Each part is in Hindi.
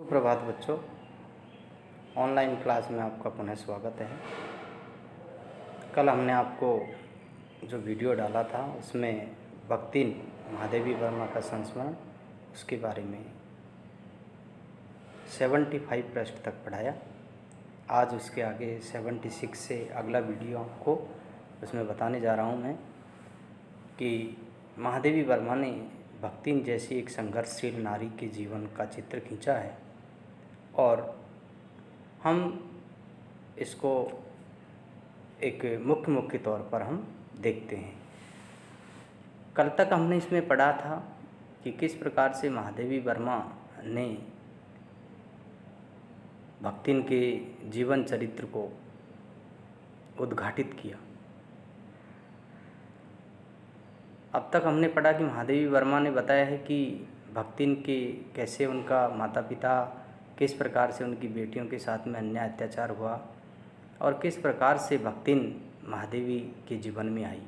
सुप्रभात बच्चों, ऑनलाइन क्लास में आपका पुनः स्वागत है। कल हमने आपको जो वीडियो डाला था उसमें भक्तिन महादेवी वर्मा का संस्मरण, उसके बारे में 75 पृष्ठ तक पढ़ाया। आज उसके आगे 76 से अगला वीडियो आपको उसमें बताने जा रहा हूँ मैं कि महादेवी वर्मा ने भक्तिन जैसी एक संघर्षशील नारी के जीवन का चित्र खींचा है और हम इसको एक मुख्य तौर पर हम देखते हैं। कल तक हमने इसमें पढ़ा था कि किस प्रकार से महादेवी वर्मा ने भक्तिन के जीवन चरित्र को उद्घाटित किया। अब तक हमने पढ़ा कि महादेवी वर्मा ने बताया है कि भक्तिन के कैसे उनका माता पिता, किस प्रकार से उनकी बेटियों के साथ में अन्याय अत्याचार हुआ और किस प्रकार से भक्तिन महादेवी के जीवन में आई।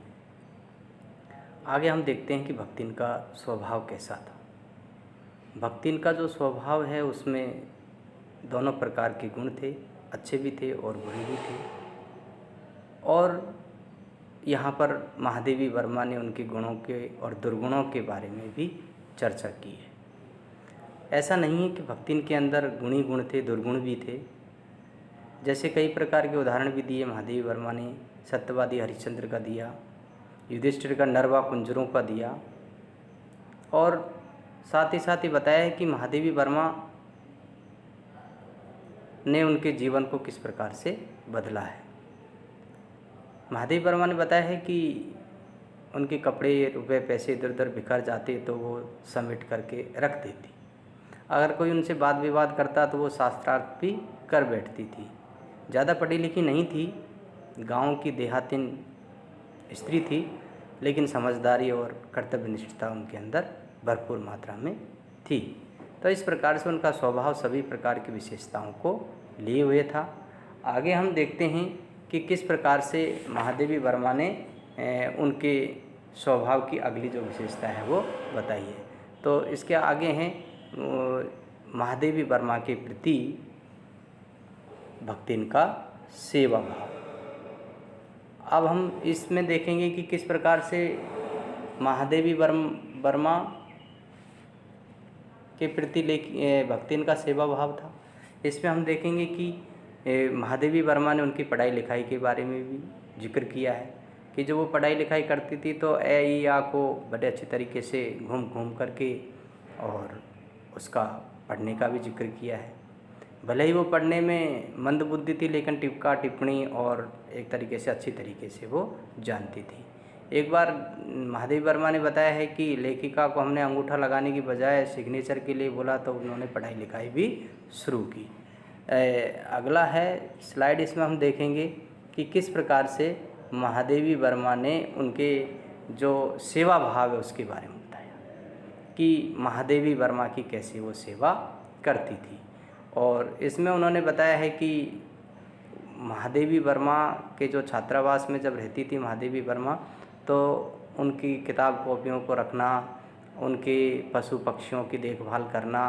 आगे हम देखते हैं कि भक्तिन का स्वभाव कैसा था। भक्तिन का जो स्वभाव है उसमें दोनों प्रकार के गुण थे, अच्छे भी थे और बुरे भी थे। और यहाँ पर महादेवी वर्मा ने उनके गुणों के और दुर्गुणों के बारे में भी चर्चा की है। ऐसा नहीं है कि भक्तिन के अंदर गुणी गुण थे, दुर्गुण भी थे। जैसे कई प्रकार के उदाहरण भी दिए महादेवी वर्मा ने। सत्यवादी हरिश्चंद्र का दिया, युधिष्ठिर का नरवा कुंजरों का दिया और साथ ही बताया है कि महादेवी वर्मा ने उनके जीवन को किस प्रकार से बदला है। महादेवी वर्मा ने बताया है कि उनके कपड़े, रुपए, पैसे इधर उधर बिखर जाते तो वो समेट करके रख देती। अगर कोई उनसे वाद विवाद करता तो वो शास्त्रार्थ भी कर बैठती थी। ज़्यादा पढ़ी लिखी नहीं थी, गांव की देहातिन स्त्री थी, लेकिन समझदारी और कर्तव्यनिष्ठता उनके अंदर भरपूर मात्रा में थी। तो इस प्रकार से उनका स्वभाव सभी प्रकार की विशेषताओं को लिए हुए था। आगे हम देखते हैं कि किस प्रकार से महादेवी वर्मा ने उनके स्वभाव की अगली जो विशेषता है वो बताई है। तो इसके आगे हैं महादेवी वर्मा के प्रति भक्तिन का सेवा भाव। अब हम इसमें देखेंगे कि किस प्रकार से महादेवी वर्मा के प्रति भक्तिन का सेवा भाव था। इसमें हम देखेंगे कि महादेवी वर्मा ने उनकी पढ़ाई लिखाई के बारे में भी जिक्र किया है कि जो वो पढ़ाई लिखाई करती थी तो ए ई आ को बड़े अच्छे तरीके से घूम करके और उसका पढ़ने का भी जिक्र किया है। भले ही वो पढ़ने में मंद बुद्धि थी, लेकिन टिप्पणी टिप्पणी और एक तरीके से अच्छी तरीके से वो जानती थी। एक बार महादेवी वर्मा ने बताया है कि लेखिका को हमने अंगूठा लगाने की बजाय सिग्नेचर के लिए बोला तो उन्होंने पढ़ाई लिखाई भी शुरू की। अगला है स्लाइड, इसमें हम देखेंगे कि किस प्रकार से महादेवी वर्मा ने उनके जो सेवा भाव है उसके बारे में बताया कि महादेवी वर्मा की कैसे वो सेवा करती थी। और इसमें उन्होंने बताया है कि महादेवी वर्मा के जो छात्रावास में जब रहती थी महादेवी वर्मा, तो उनकी किताब कॉपियों को रखना, उनके पशु पक्षियों की देखभाल करना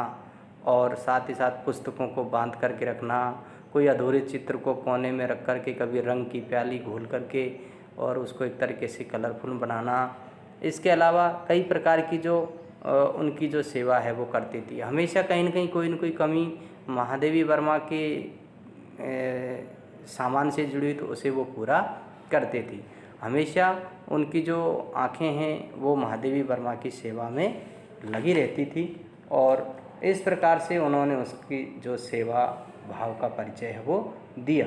और साथ ही साथ पुस्तकों को बांध करके रखना, कोई अधूरे चित्र को कोने में रख करके कभी रंग की प्याली घोल करके और उसको एक तरीके से कलरफुल बनाना। इसके अलावा कई प्रकार की जो उनकी जो सेवा है वो करती थी। हमेशा कहीं न कहीं कोई न कोई कमी महादेवी वर्मा के सामान से जुड़ी तो उसे वो पूरा करते थी। हमेशा उनकी जो आँखें हैं वो महादेवी वर्मा की सेवा में लगी रहती थी और इस प्रकार से उन्होंने उसकी जो सेवा भाव का परिचय है वो दिया।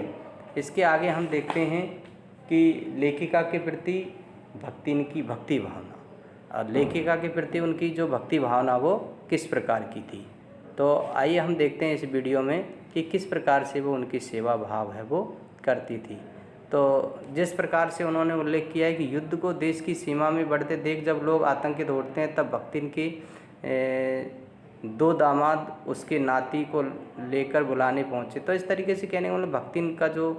इसके आगे हम देखते हैं कि लेखिका के प्रति भक्तिन की भक्ति भावना और लेखिका के प्रति उनकी जो भक्ति भावना वो किस प्रकार की थी। तो आइए हम देखते हैं इस वीडियो में कि किस प्रकार से वो उनकी सेवा भाव है वो करती थी। तो जिस प्रकार से उन्होंने उल्लेख किया है कि युद्ध को देश की सीमा में बढ़ते देख जब लोग आतंकित होते हैं तब भक्तिन के दो दामाद उसके नाती को लेकर बुलाने पहुँचे। तो इस तरीके से कहने का मतलब भक्तिन का जो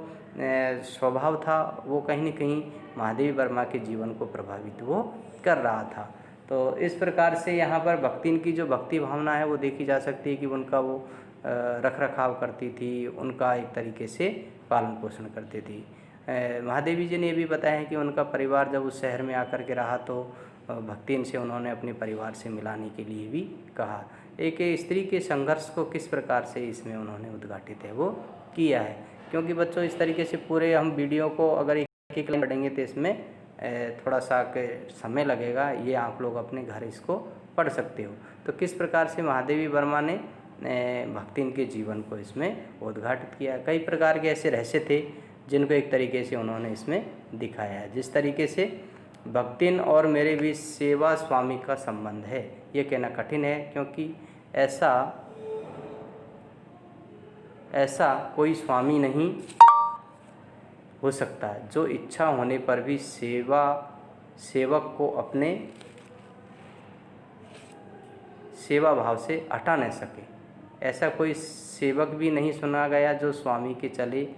स्वभाव था वो कहीं न कहीं महादेवी वर्मा के जीवन को प्रभावित वो कर रहा था। तो इस प्रकार से यहाँ पर भक्तिन की जो भक्ति भावना है वो देखी जा सकती है कि उनका वो रख रखाव करती थी, उनका एक तरीके से पालन पोषण करती थी। महादेवी जी ने ये भी बताया है कि उनका परिवार जब उस शहर में आकर के रहा तो भक्तिन से उन्होंने अपने परिवार से मिलाने के लिए भी कहा। एक स्त्री के संघर्ष को किस प्रकार से इसमें उन्होंने उद्घाटित है वो किया है। क्योंकि बच्चों इस तरीके से पूरे हम वीडियो को अगर एक लाइन पढ़ेंगे तो इसमें थोड़ा सा समय लगेगा, ये आप लोग अपने घर इसको पढ़ सकते हो। तो किस प्रकार से महादेवी वर्मा ने भक्तिन के जीवन को इसमें उद्घाटित किया। कई प्रकार के ऐसे रहस्य थे जिनको एक तरीके से उन्होंने इसमें दिखाया है। जिस तरीके से भक्तिन और मेरे बीच सेवा स्वामी का संबंध है, ये कहना कठिन है, क्योंकि ऐसा कोई स्वामी नहीं हो सकता है जो इच्छा होने पर भी सेवक को अपने सेवा भाव से हटा न सके। ऐसा कोई सेवक भी नहीं सुना गया जो स्वामी के चले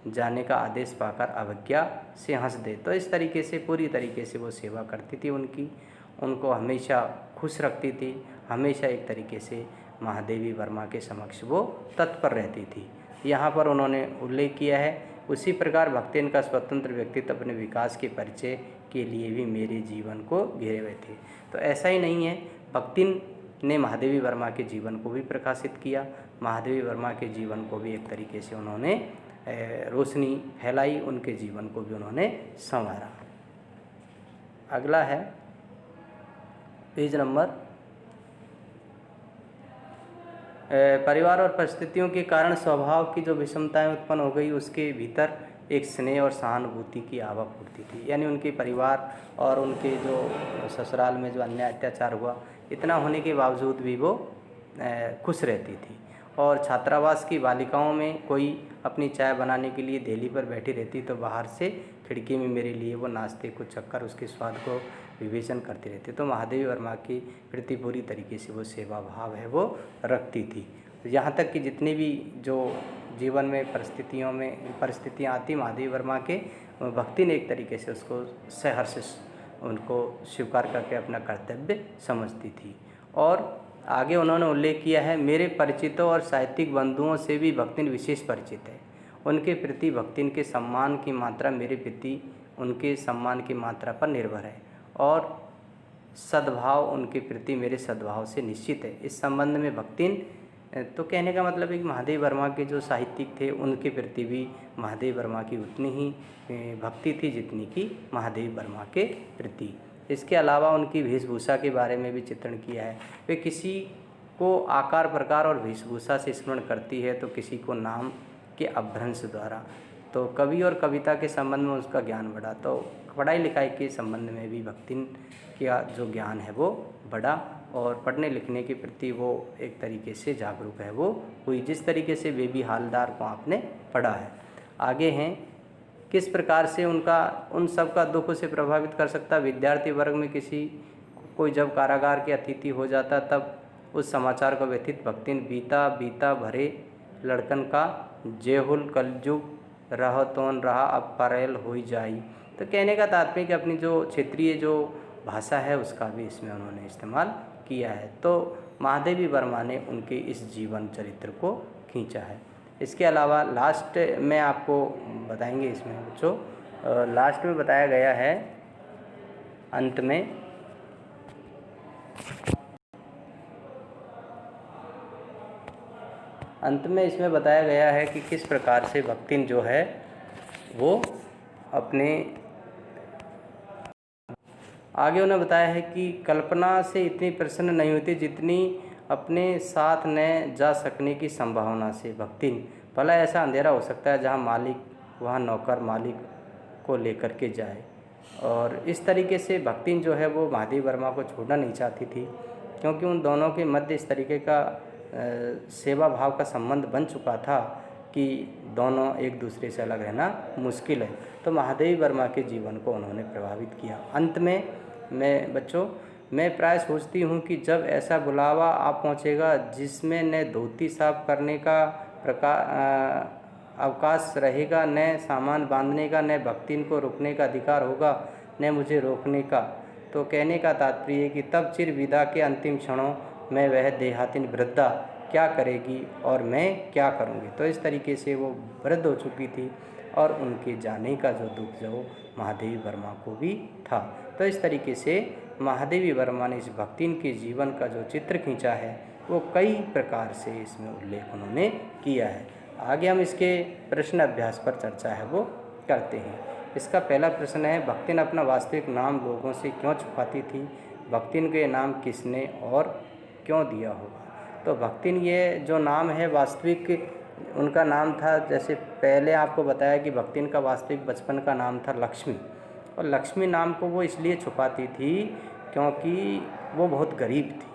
जाने का आदेश पाकर अवज्ञा से हंस दे। तो इस तरीके से पूरी तरीके से वो सेवा करती थी उनको हमेशा खुश रखती थी, हमेशा एक तरीके से महादेवी वर्मा के समक्ष वो तत्पर रहती थी। यहाँ पर उन्होंने उल्लेख किया है, उसी प्रकार भक्तिन का स्वतंत्र व्यक्तित्व अपने विकास के परिचय के लिए भी मेरे जीवन को घेरे हुए थे। तो ऐसा ही नहीं है, भक्तिन ने महादेवी वर्मा के जीवन को भी प्रकाशित किया, महादेवी वर्मा के जीवन को भी एक तरीके से उन्होंने रोशनी फैलाई, उनके जीवन को भी उन्होंने संवारा। अगला है पेज नंबर, परिवार और परिस्थितियों के कारण स्वभाव की जो विषमताएं उत्पन्न हो गई, उसके भीतर एक स्नेह और सहानुभूति की आवा फूटती थी। यानी उनके परिवार और उनके जो ससुराल में जो अन्याय अत्याचार हुआ, इतना होने के बावजूद भी वो खुश रहती थी। और छात्रावास की बालिकाओं में कोई अपनी चाय बनाने के लिए देहली पर बैठी रहती तो बाहर से खिड़की में मेरे लिए वो नाश्ते को चक्कर उसके स्वाद को विवेचन करती रहती। तो महादेवी वर्मा की प्रति पूरी तरीके से वो सेवा भाव है वो रखती थी। यहाँ तक कि जितनी भी जो जीवन में परिस्थितियाँ आती, महादेवी वर्मा के भक्ति ने एक तरीके से उसको सहर्ष उनको स्वीकार करके अपना कर्तव्य समझती थी। और आगे उन्होंने उल्लेख किया है, मेरे परिचितों और साहित्यिक बंधुओं से भी भक्तिन विशेष परिचित है। उनके प्रति भक्तिन के सम्मान की मात्रा मेरे प्रति उनके सम्मान की मात्रा पर निर्भर है, और सद्भाव उनके प्रति मेरे सद्भाव से निश्चित है। इस संबंध में भक्तिन, तो कहने का मतलब है कि महादेवी वर्मा के जो साहित्यिक थे उनके प्रति भी महादेवी वर्मा की उतनी ही भक्ति थी जितनी कि महादेवी वर्मा के प्रति। इसके अलावा उनकी वेशभूषा के बारे में भी चित्रण किया है। वे किसी को आकार प्रकार और वेशभूषा से स्मरण करती है तो किसी को नाम के अपभ्रंश द्वारा। तो कवि और कविता के संबंध में उसका ज्ञान बढ़ा, तो पढ़ाई लिखाई के संबंध में भी भक्तिन का जो ज्ञान है वो बढ़ा, और पढ़ने लिखने के प्रति वो एक तरीके से जागरूक है वो हुई, जिस तरीके से बेबी हालदार को आपने पढ़ा है। आगे हैं, किस प्रकार से उन सब का दुख से प्रभावित कर सकता। विद्यार्थी वर्ग में किसी कोई जब कारागार के अतिथि हो जाता तब उस समाचार को व्यथित भक्तिन बीता भरे लड़कन का जेहुल कलजुग रह तोन रहा अब परेल हो जाई। तो कहने का तात्पर्य कि अपनी जो क्षेत्रीय जो भाषा है उसका भी इसमें उन्होंने इस्तेमाल किया है। तो महादेवी वर्मा ने उनके इस जीवन चरित्र को खींचा है। इसके अलावा लास्ट में आपको बताएंगे, इसमें बच्चों लास्ट में बताया गया है, अंत में इसमें बताया गया है कि किस प्रकार से भक्तिन जो है वो अपने आगे उन्हें बताया है कि कल्पना से इतनी प्रसन्न नहीं होती जितनी अपने साथ न जा सकने की संभावना से। भक्तिन, भला ऐसा अंधेरा हो सकता है जहाँ मालिक वहाँ नौकर मालिक को लेकर के जाए। और इस तरीके से भक्तिन जो है वो महादेवी वर्मा को छोड़ना नहीं चाहती थी, क्योंकि उन दोनों के मध्य इस तरीके का सेवा भाव का संबंध बन चुका था कि दोनों एक दूसरे से अलग रहना मुश्किल है। तो महादेवी वर्मा के जीवन को उन्होंने प्रभावित किया। अंत में मैं प्राय सोचती हूँ कि जब ऐसा बुलावा आ पहुँचेगा जिसमें न धोती साफ करने का अवकाश रहेगा, न सामान बांधने का, न भक्तिन को रुकने का अधिकार होगा, न मुझे रोकने का। तो कहने का तात्पर्य है कि तब चिर विदा के अंतिम क्षणों में वह देहातीन वृद्धा क्या करेगी और मैं क्या करूँगी। तो इस तरीके से वो वृद्ध हो चुकी थी और उनके जाने का जो दुख जो महादेवी वर्मा को भी था। तो इस तरीके से महादेवी वर्मा ने इस भक्तिन के जीवन का जो चित्र खींचा है वो कई प्रकार से इसमें उल्लेख उन्होंने किया है। आगे हम इसके प्रश्न अभ्यास पर चर्चा है वो करते हैं। इसका पहला प्रश्न है, भक्तिन अपना वास्तविक नाम लोगों से क्यों छुपाती थी? भक्तिन को ये नाम किसने और क्यों दिया होगा? तो भक्तिन ये जो नाम है वास्तविक उनका नाम था, जैसे पहले आपको बताया कि भक्तिन का वास्तविक बचपन का नाम था लक्ष्मी, और लक्ष्मी नाम को वो इसलिए छुपाती थी क्योंकि वो बहुत गरीब थी,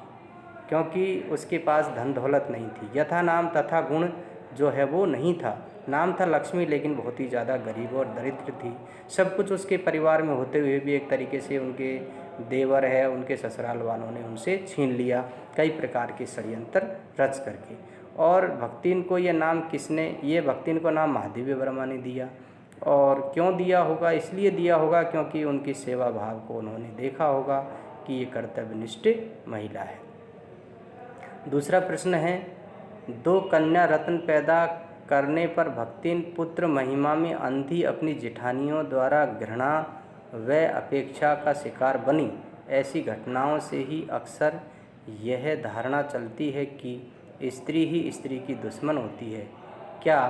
क्योंकि उसके पास धन दौलत नहीं थी। यथा नाम तथा गुण जो है वो नहीं था। नाम था लक्ष्मी लेकिन बहुत ही ज़्यादा गरीब और दरिद्र थी। सब कुछ उसके परिवार में होते हुए भी एक तरीके से उनके देवर है, उनके ससुराल वालों ने उनसे छीन लिया कई प्रकार के षड्यंत्र रच करके। और भक्तिन को ये नाम किसने, ये भक्तिन को नाम महादेवी वर्मा ने दिया। और क्यों दिया होगा? इसलिए दिया होगा क्योंकि उनकी सेवा भाव को उन्होंने देखा होगा कि ये कर्तव्यनिष्ठ महिला है। दूसरा प्रश्न है, दो कन्या रत्न पैदा करने पर भक्तिन पुत्र महिमा में अंधी अपनी जेठानियों द्वारा घृणा व अपेक्षा का शिकार बनी। ऐसी घटनाओं से ही अक्सर यह धारणा चलती है कि स्त्री ही स्त्री की दुश्मन होती है। क्या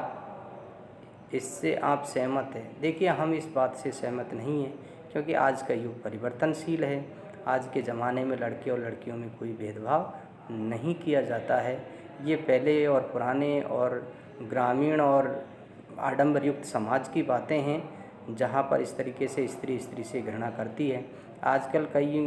इससे आप सहमत हैं? देखिए, हम इस बात से सहमत नहीं हैं, क्योंकि आज का युग परिवर्तनशील है। आज के ज़माने में लड़के और लड़कियों में कोई भेदभाव नहीं किया जाता है। ये पहले और पुराने और ग्रामीण और आडंबर युक्त समाज की बातें हैं, जहाँ पर इस तरीके से स्त्री स्त्री से घृणा करती है। आजकल कई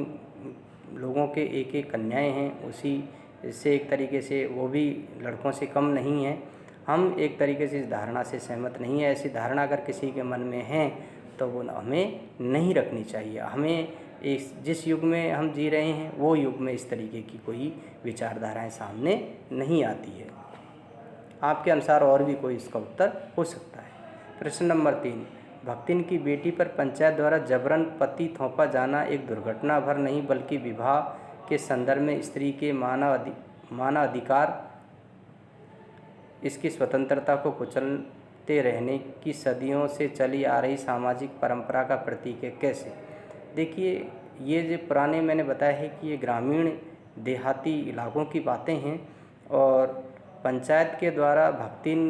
लोगों के एक एक कन्याएं हैं, उसी से एक तरीके से वो भी लड़कों से कम नहीं हैं। हम एक तरीके से इस धारणा से सहमत नहीं है। ऐसी धारणा अगर किसी के मन में है तो वो हमें नहीं रखनी चाहिए। हमें इस जिस युग में हम जी रहे हैं वो युग में इस तरीके की कोई विचारधाराएं सामने नहीं आती है। आपके अनुसार और भी कोई इसका उत्तर हो सकता है। प्रश्न नंबर 3, भक्तिन की बेटी पर पंचायत द्वारा जबरन पति थोपा जाना एक दुर्घटना भर नहीं बल्कि विवाह के संदर्भ में स्त्री के मानवाधिकार, इसकी स्वतंत्रता को कुचलते रहने की सदियों से चली आ रही सामाजिक परंपरा का प्रतीक है। कैसे? देखिए, ये जो पुराने मैंने बताया है कि ये ग्रामीण देहाती इलाकों की बातें हैं, और पंचायत के द्वारा भक्तिन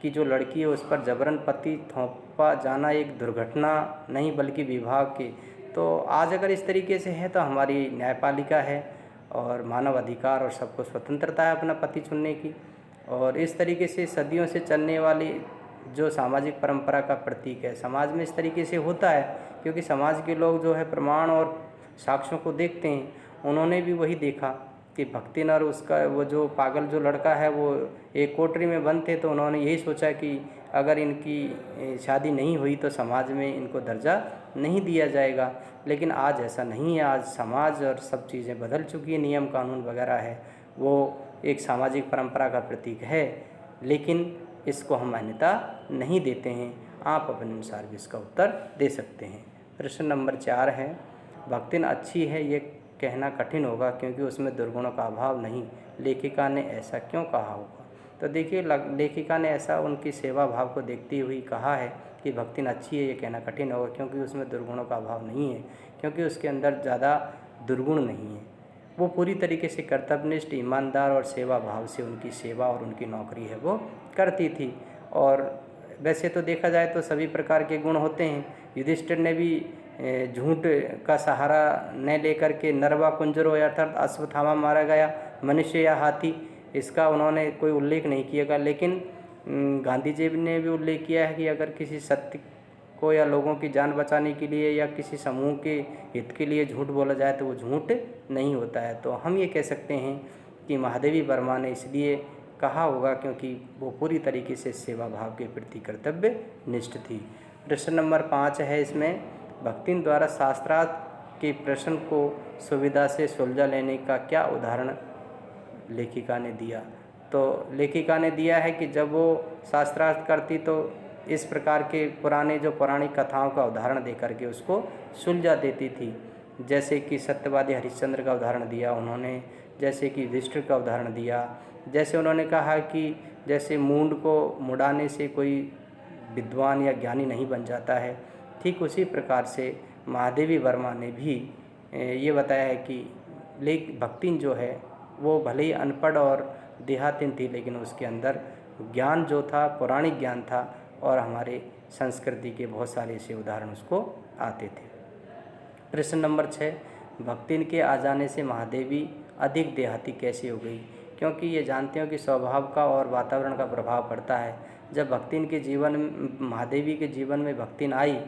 की जो लड़की है उस पर जबरन पति थोपा जाना एक दुर्घटना नहीं बल्कि विवाह के। तो आज अगर इस तरीके से है तो हमारी न्यायपालिका है और मानव अधिकार और सबको स्वतंत्रता है अपना पति चुनने की। और इस तरीके से सदियों से चलने वाली जो सामाजिक परंपरा का प्रतीक है, समाज में इस तरीके से होता है क्योंकि समाज के लोग जो है प्रमाण और साक्ष्यों को देखते हैं। उन्होंने भी वही देखा कि भक्तिन और उसका वो जो पागल जो लड़का है वो एक कोठरी में बंद थे, तो उन्होंने यही सोचा कि अगर इनकी शादी नहीं हुई तो समाज में इनको दर्जा नहीं दिया जाएगा। लेकिन आज ऐसा नहीं है। आज समाज और सब चीज़ें बदल चुकी है, नियम कानून वगैरह है, वो एक सामाजिक परंपरा का प्रतीक है, लेकिन इसको हम मान्यता नहीं देते हैं। आप अपने अनुसार भी इसका उत्तर दे सकते हैं। प्रश्न नंबर 4 है, भक्तिन अच्छी है ये कहना कठिन होगा क्योंकि उसमें दुर्गुणों का अभाव नहीं। लेखिका ने ऐसा क्यों कहा होगा? तो देखिए, लेखिका ने ऐसा उनकी सेवा भाव को देखते हुए कहा है कि भक्तिन अच्छी है ये कहना कठिन होगा क्योंकि उसमें दुर्गुणों का अभाव नहीं है, क्योंकि उसके अंदर ज़्यादा दुर्गुण नहीं है। वो पूरी तरीके से कर्तव्यनिष्ठ, ईमानदार और सेवा भाव से उनकी सेवा और उनकी नौकरी है वो करती थी। और वैसे तो देखा जाए तो सभी प्रकार के गुण होते हैं। युधिष्ठिर ने भी झूठ का सहारा न लेकर के नरवा कुंजरो अर्थात अश्वत्थामा मारा गया, मनुष्य या हाथी, इसका उन्होंने कोई उल्लेख नहीं किया। लेकिन गांधी जी ने भी उल्लेख किया है कि अगर किसी सत्य को या लोगों की जान बचाने के लिए या किसी समूह के हित के लिए झूठ बोला जाए तो वो झूठ नहीं होता है। तो हम ये कह सकते हैं कि महादेवी वर्मा ने इसलिए कहा होगा क्योंकि वो पूरी तरीके से सेवा भाव के प्रति कर्तव्य निष्ठ थी। प्रश्न नंबर 5 है, इसमें भक्तिन द्वारा शास्त्रार्थ के प्रश्न को सुविधा से सुलझा लेने का क्या उदाहरण लेखिका ने दिया? तो लेखिका ने दिया है कि जब वो शास्त्रार्थ करती तो इस प्रकार के पुराने जो पौराणिक कथाओं का उदाहरण दे करके उसको सुलझा देती थी। जैसे कि सत्यवादी हरिश्चंद्र का उदाहरण दिया उन्होंने, जैसे कि युधिष्ठिर का उदाहरण दिया, जैसे उन्होंने कहा कि जैसे मूंड को मुड़ाने से कोई विद्वान या ज्ञानी नहीं बन जाता है, ठीक उसी प्रकार से महादेवी वर्मा ने भी ये बताया है कि भक्तिन जो है वो भले ही अनपढ़ और देहातिन थी, लेकिन उसके अंदर ज्ञान जो था पौराणिक ज्ञान था और हमारे संस्कृति के बहुत सारे ऐसे उदाहरण उसको आते थे। प्रश्न नंबर 6, भक्तिन के आ जाने से महादेवी अधिक देहाती कैसे हो गई? क्योंकि ये जानते हो कि स्वभाव का और वातावरण का प्रभाव पड़ता है। जब भक्तिन के जीवन महादेवी के जीवन में भक्तिन आई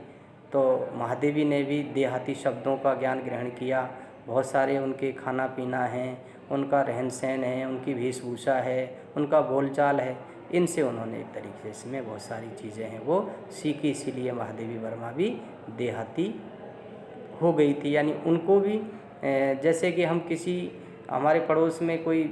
तो महादेवी ने भी देहाती शब्दों का ज्ञान ग्रहण किया। बहुत सारे उनके खाना पीना है, उनका रहन सहन है, उनकी वेशभूषा है, उनका बोलचाल है, इनसे उन्होंने एक तरीके से इसमें बहुत सारी चीज़ें हैं वो सीखी। इसीलिए महादेवी वर्मा भी देहाती हो गई थी। यानी उनको भी जैसे कि हम किसी हमारे पड़ोस में कोई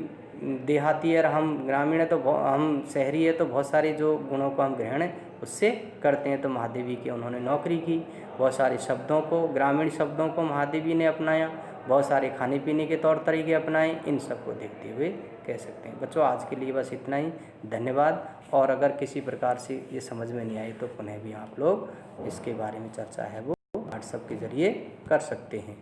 देहाती है और हम ग्रामीण है तो हम शहरी है तो बहुत सारे जो गुणों को हम ग्रहण उससे करते हैं। तो महादेवी की उन्होंने नौकरी की, बहुत सारे शब्दों को ग्रामीण शब्दों को महादेवी ने अपनाया, बहुत सारे खाने पीने के तौर तरीके अपनाए। इन सब को देखते हुए कह सकते हैं। बच्चों आज के लिए बस इतना ही, धन्यवाद। और अगर किसी प्रकार से ये समझ में नहीं आई तो पुनः भी आप लोग इसके बारे में चर्चा है वो व्हाट्सएप के ज़रिए कर सकते हैं।